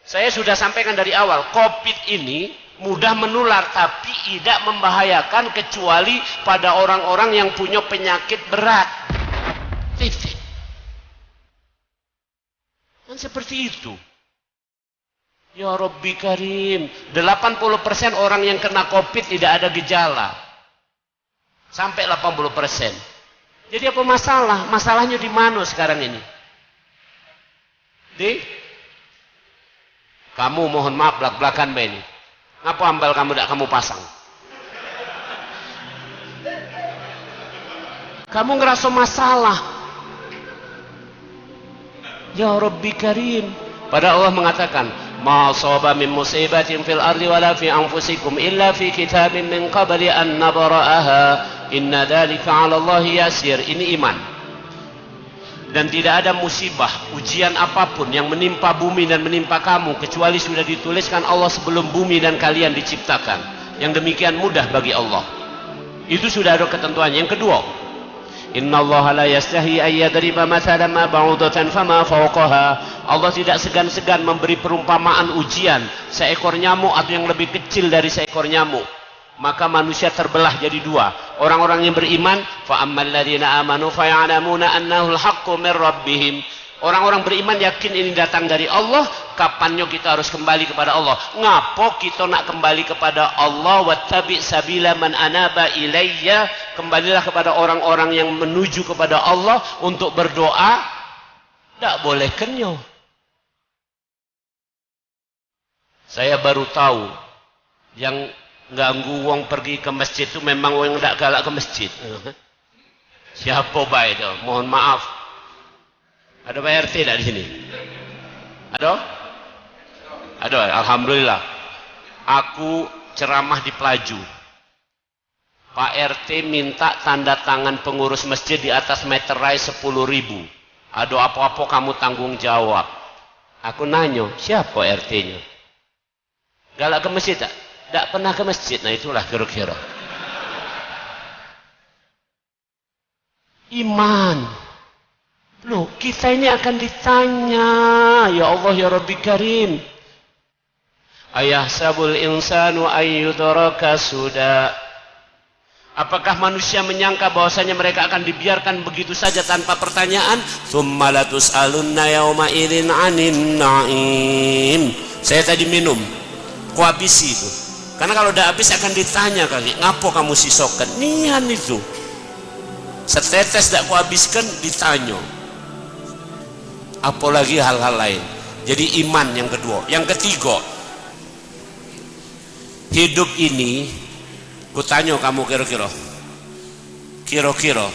Saya sudah sampaikan dari awal, COVID ini mudah menular tapi tidak membahayakan kecuali pada orang-orang yang punya penyakit berat. Titik. Kan seperti itu. Ya Rabbi Karim, 80% orang yang kena COVID tidak ada gejala. Sampai 80%. Jadi apa masalah? Masalahnya di mana sekarang ini? Kamu mohon maaf belak-belakan ini. Ngapa ambal kamu tidak kamu pasang? Kamu ngerasa masalah. Ya Rabbi Karim. Padahal Allah mengatakan, ma asaba min musibatin fil ardi wala fi anfusikum illa fi kitabin min qabli an nabra'aha inna dzalika 'ala Allahi yasir. Ini iman. Dan tidak ada musibah, ujian apapun yang menimpa bumi dan menimpa kamu kecuali sudah dituliskan Allah sebelum bumi dan kalian diciptakan. Yang demikian mudah bagi Allah. Itu sudah ada ketentuan. Yang kedua, innallaha la yastahi ayyadriba mathalan ma ba'udatan fama fawqaha. Allah tidak segan-segan memberi perumpamaan ujian seekor nyamuk atau yang lebih kecil dari seekor nyamuk. Maka manusia terbelah jadi dua. Orang-orang yang beriman, fa ammal ladzina amanu fa ya'lamuna annahu al-haqqu min rabbihim. Orang-orang beriman yakin ini datang dari Allah. Kapannya kita harus kembali kepada Allah? Ngapo kita nak kembali kepada Allah? Wattabi' sabila man anaba ilayya. Kembalilah kepada orang-orang yang menuju kepada Allah untuk berdoa. Tak boleh kenyo. Saya baru tahu yang ganggu wong pergi ke masjid itu memang wong tidak galak ke masjid. Siapa baik itu? Mohon maaf. Ada Pak RT tidak di sini? Ada? Ada. Alhamdulillah. Aku ceramah di Pelaju. Pak RT minta tanda tangan pengurus masjid di atas meterai 10.000. Ada apa-apa kamu tanggung jawab. Aku nanya, siapa RT-nya? Galak ke masjid tak? Tidak pernah ke masjid. Nah itulah kira-kira. Iman. Loh, kita ini akan ditanya. Ya Allah, ya Rabbi Karim. Ayahsabul insanu ayyudraka suda. Apakah manusia menyangka bahwasanya mereka akan dibiarkan begitu saja tanpa pertanyaan? Tsumma latus'alunna yauma idzin 'anin na'im. Saya tadi minum. Ku habisi itu. Karena kalau udah habis akan ditanya kali, ngapo kamu sisokan? Nian itu. Setetes tak kuhabiskan ditanya. Apalagi hal-hal lain. Jadi iman yang kedua. Yang ketiga, hidup ini, kutanya kamu kira-kira,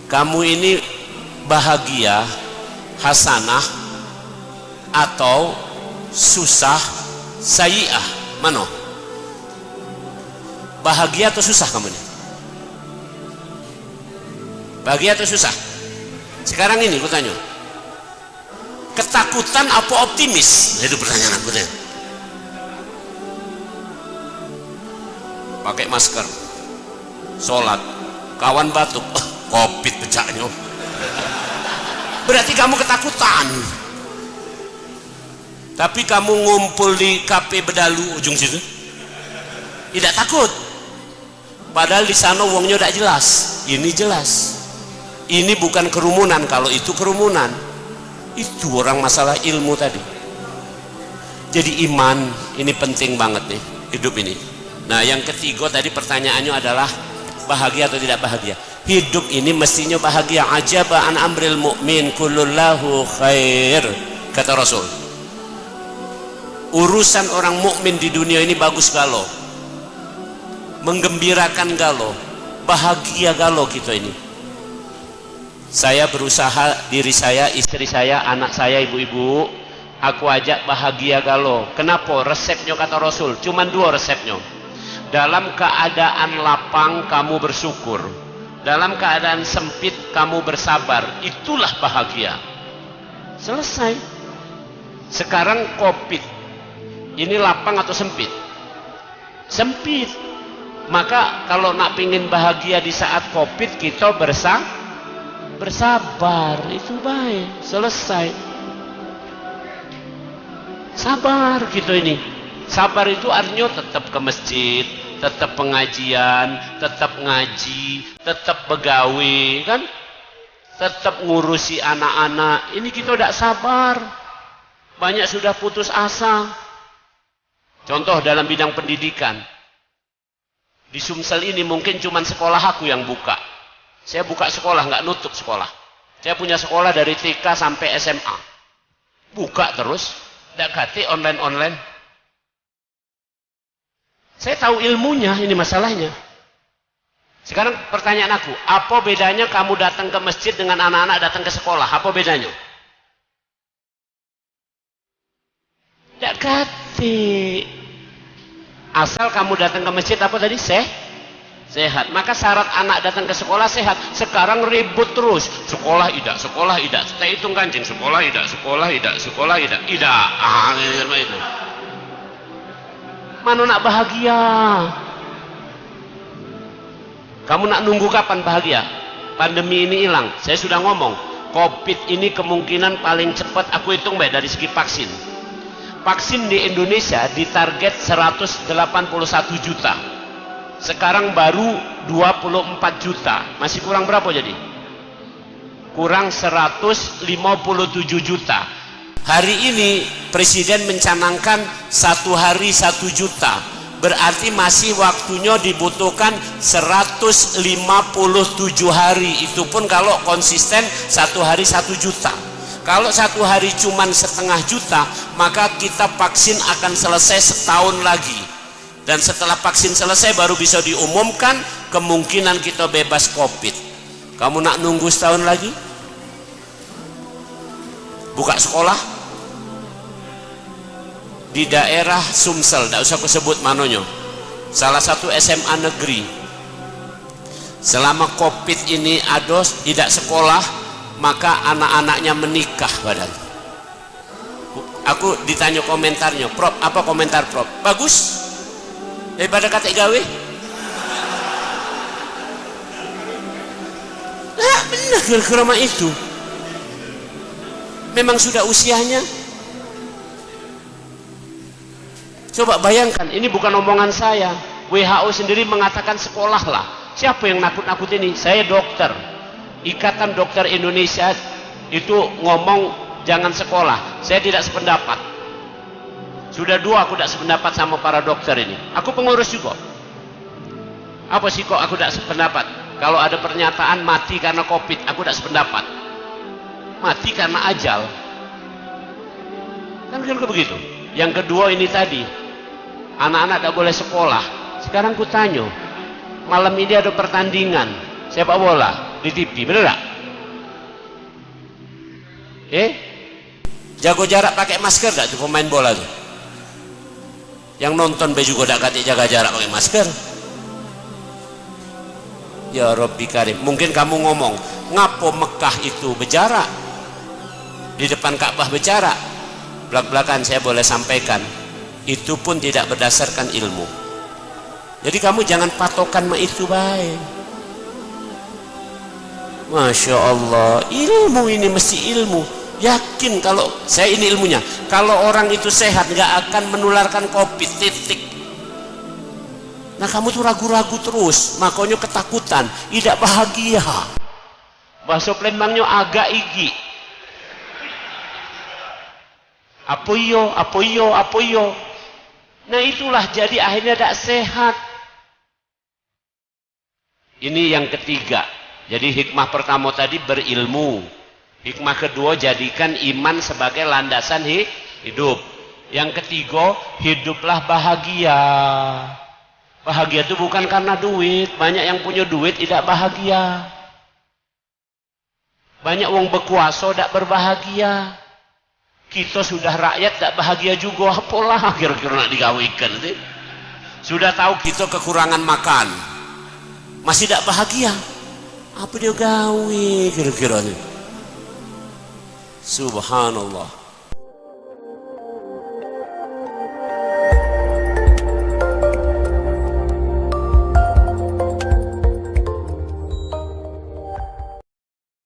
kamu ini bahagia, hasanah, atau susah, sayyi'ah? Mana? Bahagia atau susah kamu ini? Bahagia atau susah? Sekarang ini aku tanya, ketakutan apa optimis? Itu pertanyaan aku tanya. Pakai masker, sholat, kawan batuk, COVID pecahnya. Berarti kamu ketakutan. Tapi kamu ngumpul di KP Bedalu ujung situ, tidak takut. Padahal di sana uangnya tidak jelas. Ini jelas. Ini bukan kerumunan. Kalau itu kerumunan, itu orang masalah ilmu tadi. Jadi iman ini penting banget nih hidup ini. Nah yang ketiga tadi pertanyaannya adalah bahagia atau tidak bahagia. Hidup ini mestinya bahagia. Ajaba an amril mu'min kullullahu khair, kata Rasul. Urusan orang mukmin di dunia ini bagus galau, menggembirakan galau, bahagia galau kita ini. Saya berusaha, diri saya, istri saya, anak saya, ibu-ibu, aku ajak bahagia galau. Kenapa? Resepnya kata Rasul, cuman 2 resepnya. Dalam keadaan lapang kamu bersyukur, dalam keadaan sempit kamu bersabar. Itulah bahagia. Selesai. Sekarang COVID ini lapang atau sempit? Sempit. Maka kalau nak pingin bahagia di saat COVID, kita bersabar. Itu baik. Selesai. Sabar gitu ini. Sabar itu artinya tetap ke masjid, tetap pengajian, tetap ngaji, tetap begawe, kan? Tetap ngurusi anak-anak. Ini kita tidak sabar. Banyak sudah putus asa. Contoh dalam bidang pendidikan. Di Sumsel ini mungkin cuma sekolah aku yang buka. Saya buka sekolah, nggak nutup sekolah. Saya punya sekolah dari TK sampai SMA. Buka terus. Tidak kate online-online. Saya tahu ilmunya, ini masalahnya. Sekarang pertanyaan aku, apa bedanya kamu datang ke masjid dengan anak-anak datang ke sekolah? Apa bedanya? Tidak kate. Asal kamu datang ke masjid apa tadi? Sehat. Maka syarat anak datang ke sekolah sehat. Sekarang ribut terus. Sekolah tidak, sekolah tidak. Kita hitung kancing. Sekolah tidak, sekolah tidak, sekolah tidak. Tidak. Itu. Mana nak bahagia? Kamu nak nunggu kapan bahagia? Pandemi ini hilang. Saya sudah ngomong. Covid ini kemungkinan paling cepat aku hitung baik dari segi vaksin. Vaksin di Indonesia ditarget 181 juta. Sekarang baru 24 juta. Masih kurang berapa jadi? Kurang 157 juta. Hari ini Presiden mencanangkan 1 hari 1 juta. Berarti masih waktunya dibutuhkan 157 hari. Itu pun kalau konsisten 1 hari 1 juta. Kalau 1 hari cuman setengah juta, maka kita vaksin akan selesai setahun lagi. Dan setelah vaksin selesai baru bisa diumumkan kemungkinan kita bebas COVID. Kamu nak nunggu setahun lagi? Buka sekolah di daerah Sumsel, tidak usah aku sebut manonya. Salah satu SMA negeri. Selama COVID ini ada tidak sekolah, maka anak-anaknya menikah badan. Aku ditanya komentarnya, Prof, apa komentar Prof? Bagus daripada kata gawe. Nah, benar kira-kira itu. Memang sudah usianya. Coba bayangkan, ini bukan omongan saya. WHO sendiri mengatakan sekolahlah. Siapa yang nakut-nakut ini? Saya dokter. Ikatan Dokter Indonesia itu ngomong jangan sekolah. Saya tidak sependapat. Sudah 2 aku tidak sependapat sama para dokter ini. Aku pengurus juga. Apa sih kok aku tidak sependapat? Kalau ada pernyataan mati karena COVID, aku tidak sependapat. Mati karena ajal. Kan kira-kira begitu. Yang kedua ini tadi, anak-anak tidak boleh sekolah. Sekarang ku tanya, malam ini ada pertandingan sepak bola di TV, bener gak? Jago jarak pakai masker gak tuh pemain bola tuh? Yang nonton be juga gak kata jaga jarak pakai masker. Ya Rabbi Karim, mungkin kamu ngomong, ngapo Mekah itu berjarak? Di depan Ka'bah berjarak? Belak-belakan saya boleh sampaikan, itu pun tidak berdasarkan ilmu. Jadi kamu jangan patokan sama itu baik. Masya Allah, ilmu ini mesti ilmu. Yakin kalau saya ini ilmunya, kalau orang itu sehat nggak akan menularkan COVID, titik. Nah kamu tuh ragu-ragu terus, makanya ketakutan, tidak bahagia. Bahasa Palembangnya agak igi. Apa iyo. Nah itulah jadi akhirnya tidak sehat. Ini yang ketiga. Jadi hikmah pertama tadi berilmu. Hikmah kedua jadikan iman sebagai landasan hidup. Yang ketiga, hiduplah bahagia. Bahagia itu bukan karena duit. Banyak yang punya duit tidak bahagia. Banyak orang berkuasa tidak berbahagia. Kita sudah rakyat tidak bahagia juga. Apalah kira-kira nak digawikan sih. Sudah tahu kita kekurangan makan, masih tidak bahagia. Apa dia gawe kira-kira nih? Subhanallah.